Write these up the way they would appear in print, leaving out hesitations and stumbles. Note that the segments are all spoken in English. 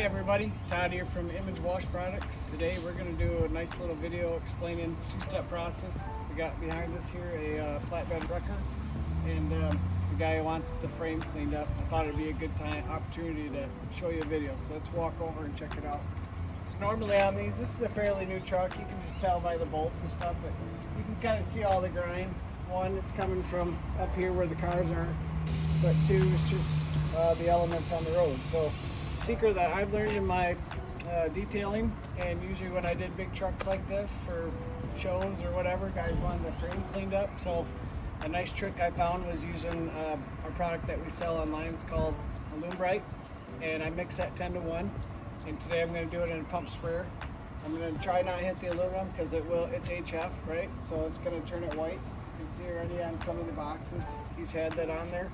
everybody, Todd here from Image Wash Products. Today we're going to do a nice little video explaining two-step process. We got behind us here a flatbed wrecker and the guy who wants the frame cleaned up. I thought it'd be a good opportunity to show you a video, so let's walk over and check it out. So normally on these, this is a fairly new truck. You can just tell by the bolts and stuff, but you can kind of see all the grind. One, it's coming from up here where the cars are, but two, it's just the elements on the road. So secret that I've learned in my detailing, and usually when I did big trucks like this for shows or whatever, guys wanted the frame cleaned up. So a nice trick I found was using a product that we sell online. It's called Alumebrite, and I mix that 10-to-1. And today I'm going to do it in a pump sprayer. I'm going to try not to hit the aluminum because it's HF, right? So it's going to turn it white. You can see already on some of the boxes he's had that on there.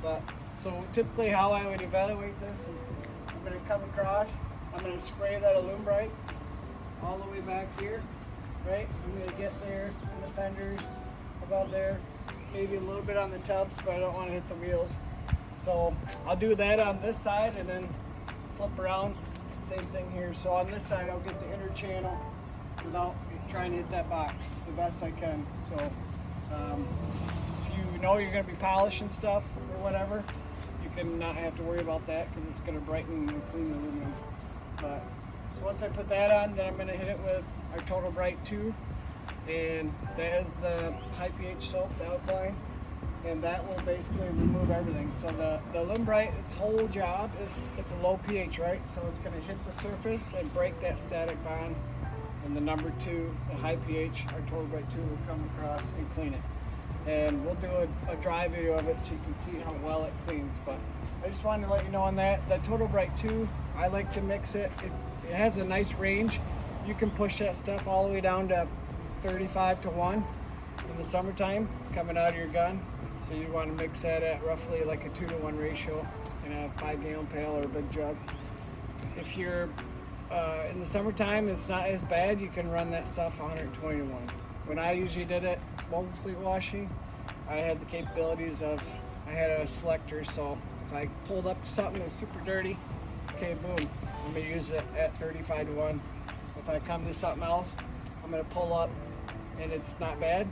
But so typically how I would evaluate this is I'm going to come across, I'm going to spray that Alumebrite all the way back here, right? I'm going to get there in the fenders, about there, maybe a little bit on the tubs, but I don't want to hit the wheels. So I'll do that on this side and then flip around, same thing here. So on this side I'll get the inner channel without trying to hit that box the best I can. So if you know you're going to be polishing stuff or whatever, you can not have to worry about that because it's going to brighten and clean the aluminum. But so once I put that on, then I'm going to hit it with our Total Bright 2, and that is the high pH soap, the alkaline, and that will basically remove everything. So the Alumebrite, its whole job is it's a low pH, right? So it's going to hit the surface and break that static bond. And the number 2, the high pH, our Total Bright 2 will come across and clean it. And we'll do a dry video of it so you can see how well it cleans. But I just wanted to let you know on that Total Bright 2, I like to mix it. It has a nice range. You can push that stuff all the way down to 35-to-1 in the summertime coming out of your gun. So you want to mix that at roughly like a 2-to-1 ratio in a 5-gallon pail or a big jug. If you're in the summertime, it's not as bad. You can run that stuff 120-to-1. When I usually did it mobile fleet washing, I had the capabilities of, I had a selector, so if I pulled up to something that's super dirty, okay, boom, I'm going to use it at 35-to-1. If I come to something else, I'm going to pull up and it's not bad,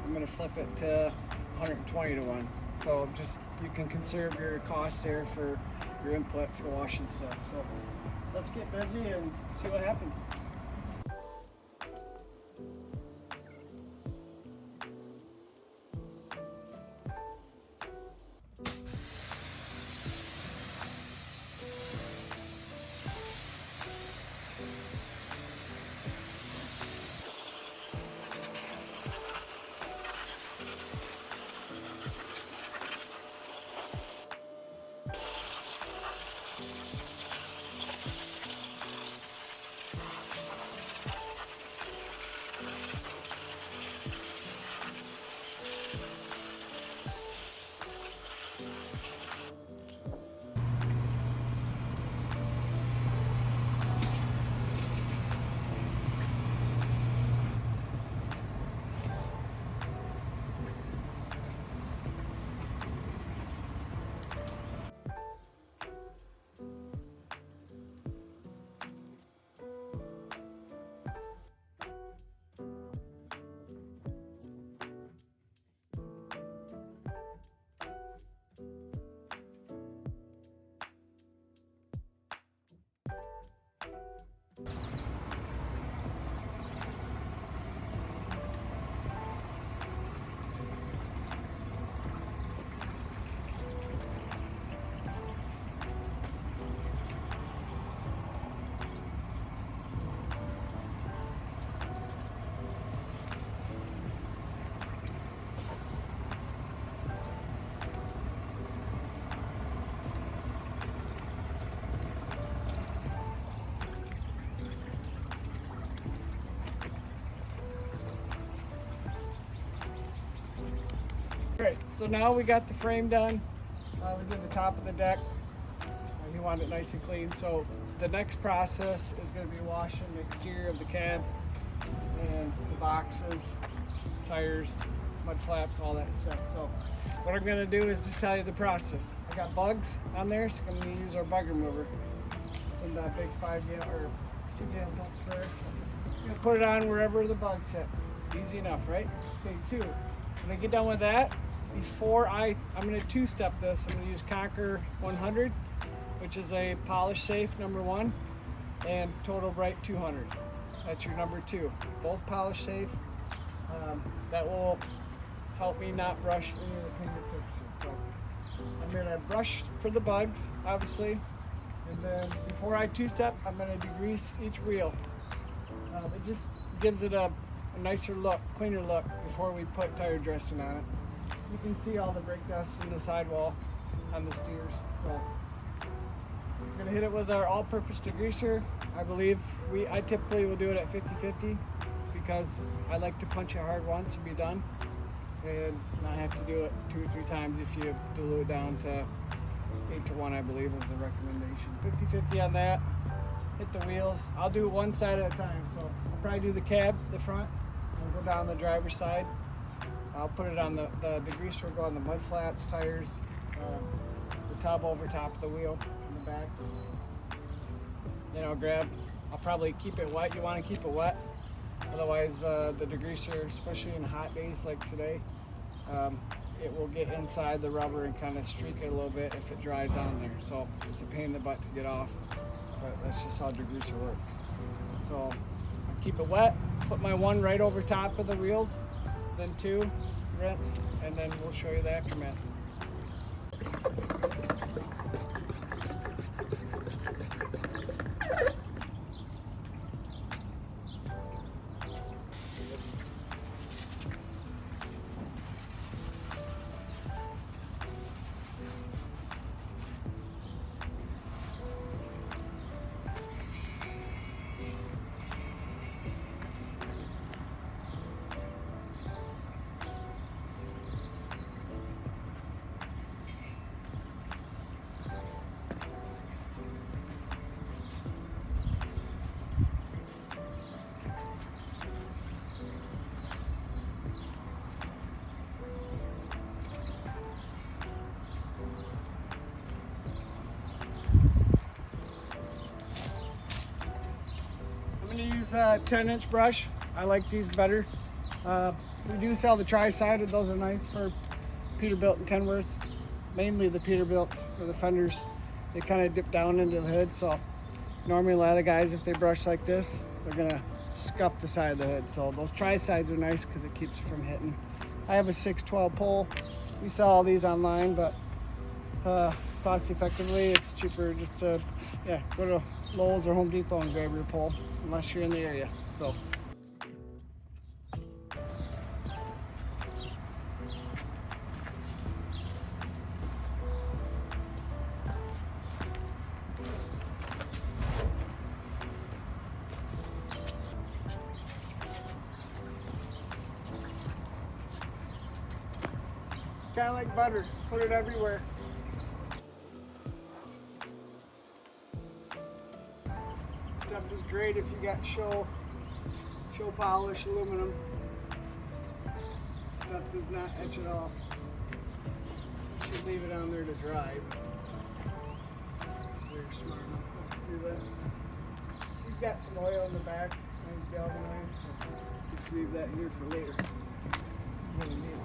I'm going to flip it to 120-to-1. So just, you can conserve your costs there for your input for washing stuff. So let's get busy and see what happens. Great, so now we got the frame done. We did the top of the deck. He wanted it nice and clean. So the next process is going to be washing the exterior of the cab and the boxes, tires, mud flaps, all that stuff. So what I'm going to do is just tell you the process. I got bugs on there, so I'm going to use our bug remover. It's in that big 5-gallon or 2-gallon pump sprayer. I'm gonna put it on wherever the bugs hit. Easy enough, right? Okay, 2. When I get done with that, before I'm gonna 2-step this. I'm gonna use Conquer 100, which is a polish safe #1, and Total Bright 200. That's your #2. Both polish safe. That will help me not brush any of the painted surfaces. So I'm gonna brush for the bugs, obviously, and then before I 2-step, I'm gonna degrease each wheel. It just gives it a nicer look, cleaner look before we put tire dressing on it. You can see all the brake dust in the sidewall on the steers. So we're gonna hit it with our all-purpose degreaser. I believe I typically will do it at 50-50 because I like to punch it hard once and be done, and not have to do it 2 or 3 times if you dilute it down to 8-1, I believe is the recommendation. 50-50 on that. Hit the wheels. I'll do one side at a time. So I'll probably do the cab, the front, and go down the driver's side. I'll put it on the degreaser, will go on the mud flaps, tires, the tub over top of the wheel in the back. Then I'll probably keep it wet. You want to keep it wet. Otherwise, the degreaser, especially in hot days like today, it will get inside the rubber and kind of streak it a little bit if it dries on there. So it's a pain in the butt to get off, but that's just how degreaser works. So I keep it wet, put my 1 right over top of the wheels, then 2, rinse, and then we'll show you the aftermath. Use a 10-inch brush. I like these better. We do sell the tri-sided. Those are nice for Peterbilt and Kenworth. Mainly the Peterbilts or the fenders. They kind of dip down into the hood. So normally a lot of guys, if they brush like this, they're gonna scuff the side of the hood. So those tri-sides are nice because it keeps from hitting. I have a 612 pole. We sell all these online, but cost effectively, it's cheaper just to go to Lowe's or Home Depot and grab your pole, unless you're in the area. So it's kind of like butter, put it everywhere. Stuff is great if you got show polish aluminum. Stuff does not etch it off. You should leave it on there to dry. Very smart enough to do that. He's got some oil in the back, nice galvanized, so just leave that here for later. Really neat.